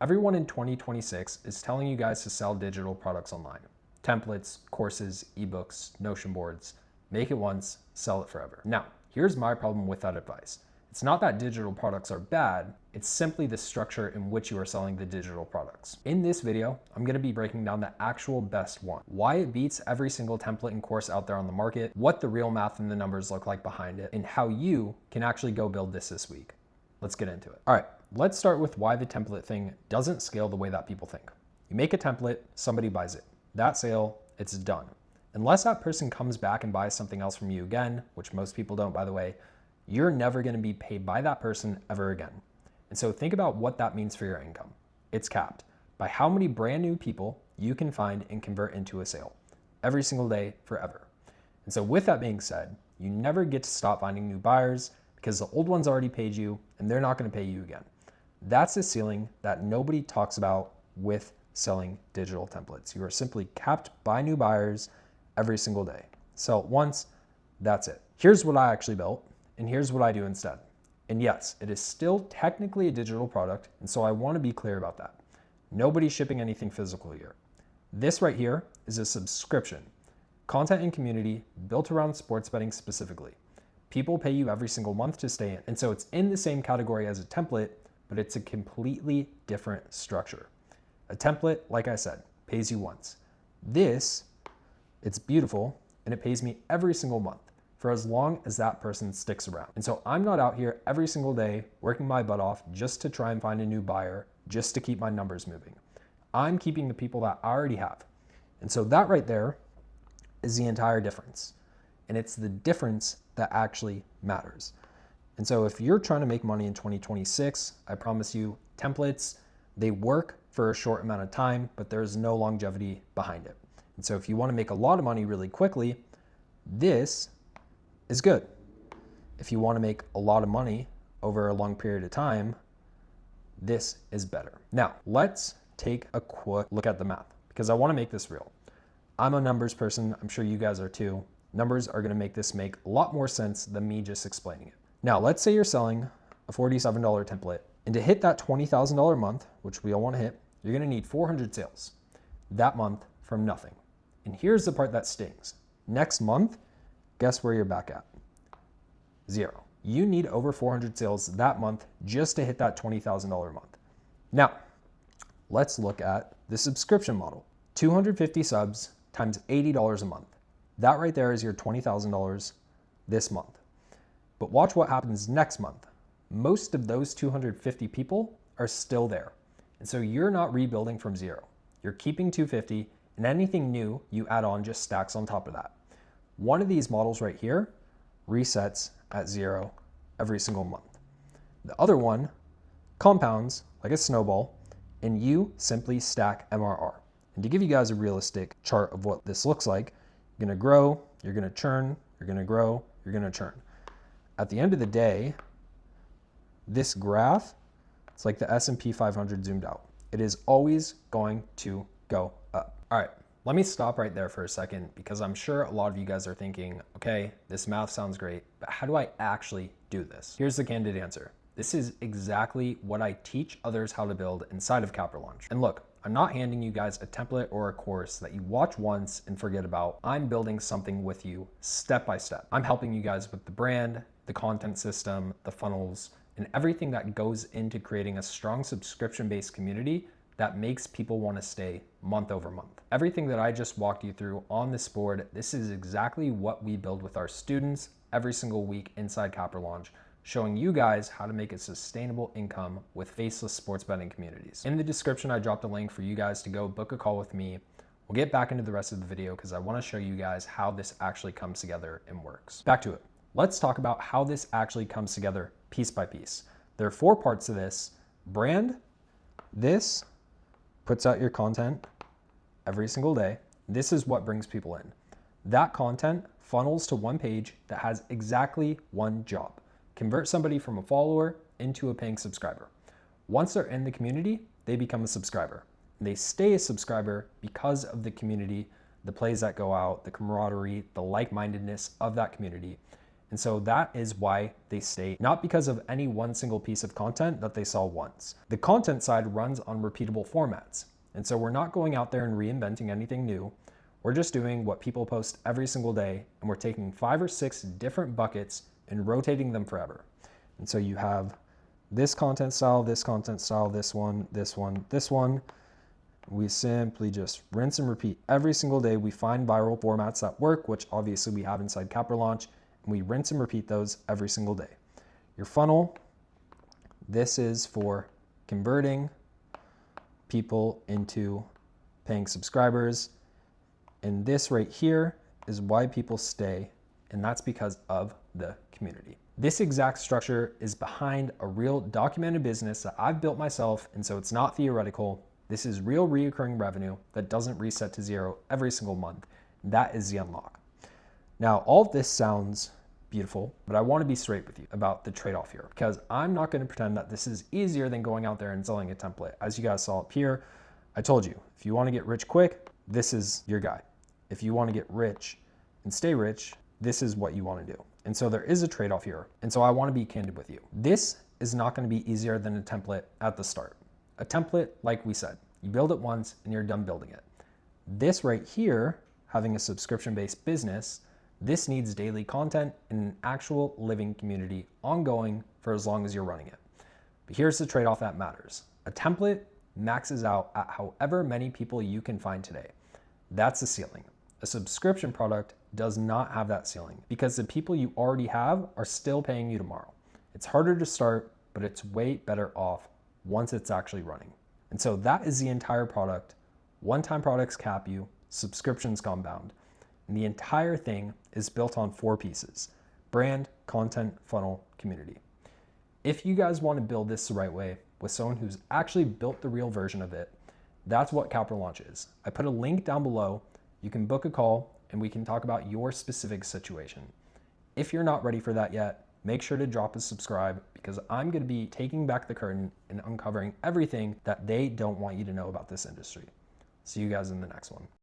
Everyone in 2026 is telling you guys to sell digital products online. Templates, courses, ebooks, Notion boards. Make it once, sell it forever. Now, here's my problem with that advice. It's not that digital products are bad, it's simply the structure in which you are selling the digital products. In this video, I'm gonna be breaking down the actual best one, why it beats every single template and course out there on the market, what the real math and the numbers look like behind it, and how you can actually go build this week. Let's get into it. All right, let's start with why the template thing doesn't scale the way that people think. You make a template, somebody buys it. That sale, it's done. Unless that person comes back and buys something else from you again, which most people don't, by the way, you're never gonna be paid by that person ever again. And so think about what that means for your income. It's capped by how many brand new people you can find and convert into a sale every single day forever. And so with that being said, you never get to stop finding new buyers because the old ones already paid you and they're not gonna pay you again. That's the ceiling that nobody talks about with selling digital templates. You are simply capped by new buyers every single day. Sell it once, that's it. Here's what I actually built, and here's what I do instead. And yes, it is still technically a digital product, and so I want to be clear about that. Nobody's shipping anything physical here. This right here is a subscription. Content and community built around sports betting specifically. People pay you every single month to stay in, and so it's in the same category as a template, but it's a completely different structure. A template, like I said, pays you once. This, it's beautiful, and it pays me every single month for as long as that person sticks around. And so I'm not out here every single day working my butt off just to try and find a new buyer, just to keep my numbers moving. I'm keeping the people that I already have. And so that right there is the entire difference. And it's the difference that actually matters. And so if you're trying to make money in 2026, I promise you, templates, they work for a short amount of time, but there's no longevity behind it. And so if you want to make a lot of money really quickly, this is good. If you want to make a lot of money over a long period of time, this is better. Now, let's take a quick look at the math because I want to make this real. I'm a numbers person. I'm sure you guys are too. Numbers are going to make this make a lot more sense than me just explaining it. Now, let's say you're selling a $47 template, and to hit that $20,000 a month, which we all want to hit, you're going to need 400 sales that month from nothing. And here's the part that stings. Next month, guess where you're back at? 0. You need over 400 sales that month just to hit that $20,000 a month. Now, let's look at the subscription model. 250 subs times $80 a month. That right there is your $20,000 this month. But watch what happens next month. Most of those 250 people are still there. And so you're not rebuilding from 0. You're keeping 250, and anything new you add on just stacks on top of that. One of these models right here resets at 0 every single month. The other one compounds like a snowball, and you simply stack MRR. And to give you guys a realistic chart of what this looks like, you're gonna grow, you're gonna churn, you're gonna grow, you're gonna churn. At the end of the day, this graph, it's like the S&P 500 zoomed out. It is always going to go up. All right. Let me stop right there for a second because I'm sure a lot of you guys are thinking, okay, this math sounds great, but how do I actually do this? Here's the candid answer. This is exactly what I teach others how to build inside of CapperLaunch. And look, I'm not handing you guys a template or a course that you watch once and forget about. I'm building something with you step by step. I'm helping you guys with the brand, the content system, the funnels, and everything that goes into creating a strong subscription-based community that makes people want to stay month over month. Everything that I just walked you through on this board, this is exactly what we build with our students every single week inside CapperLaunch, showing you guys how to make a sustainable income with faceless sports betting communities. In the description, I dropped a link for you guys to go book a call with me. We'll get back into the rest of the video because I want to show you guys how this actually comes together and works. Back to it. Let's talk about how this actually comes together piece by piece. There are 4 parts to this. Brand, this puts out your content every single day. This is what brings people in. That content funnels to one page that has exactly one job. Convert somebody from a follower into a paying subscriber. Once they're in the community, they become a subscriber. They stay a subscriber because of the community, the plays that go out, the camaraderie, the like-mindedness of that community. And so that is why they stay, not because of any one single piece of content that they saw once. The content side runs on repeatable formats. And so we're not going out there and reinventing anything new. We're just doing what people post every single day, and we're taking 5 or 6 different buckets and rotating them forever. And so you have this content style, this content style, this one, this one, this one. We simply just rinse and repeat every single day. We find viral formats that work, which obviously we have inside CapperLaunch, and we rinse and repeat those every single day. Your funnel, this is for converting people into paying subscribers. And this right here is why people stay, and that's because of the community. This exact structure is behind a real documented business that I've built myself, and so it's not theoretical. This is real recurring revenue that doesn't reset to zero every single month. That is the unlock. Now, all of this sounds beautiful, but I want to be straight with you about the trade-off here, because I'm not going to pretend that this is easier than going out there and selling a template. As you guys saw up here, I told you, if you want to get rich quick, this is your guy. If you want to get rich and stay rich, this is what you want to do. And so there is a trade-off here. And so I want to be candid with you. This is not going to be easier than a template at the start. A template, like we said, you build it once and you're done building it. This right here, having a subscription-based business, this needs daily content and an actual living community ongoing for as long as you're running it. But here's the trade-off that matters. A template maxes out at however many people you can find today. That's the ceiling. A subscription product does not have that ceiling because the people you already have are still paying you tomorrow. It's harder to start, but it's way better off once it's actually running. And so that is the entire product. One-time products cap you, subscriptions compound. And the entire thing is built on 4 pieces: brand, content, funnel, community. If you guys want to build this the right way with someone who's actually built the real version of it, that's what CapperLaunch is. I put a link down below. You can book a call and we can talk about your specific situation. If you're not ready for that yet, make sure to drop a subscribe, because I'm going to be taking back the curtain and uncovering everything that they don't want you to know about this industry. See you guys in the next one.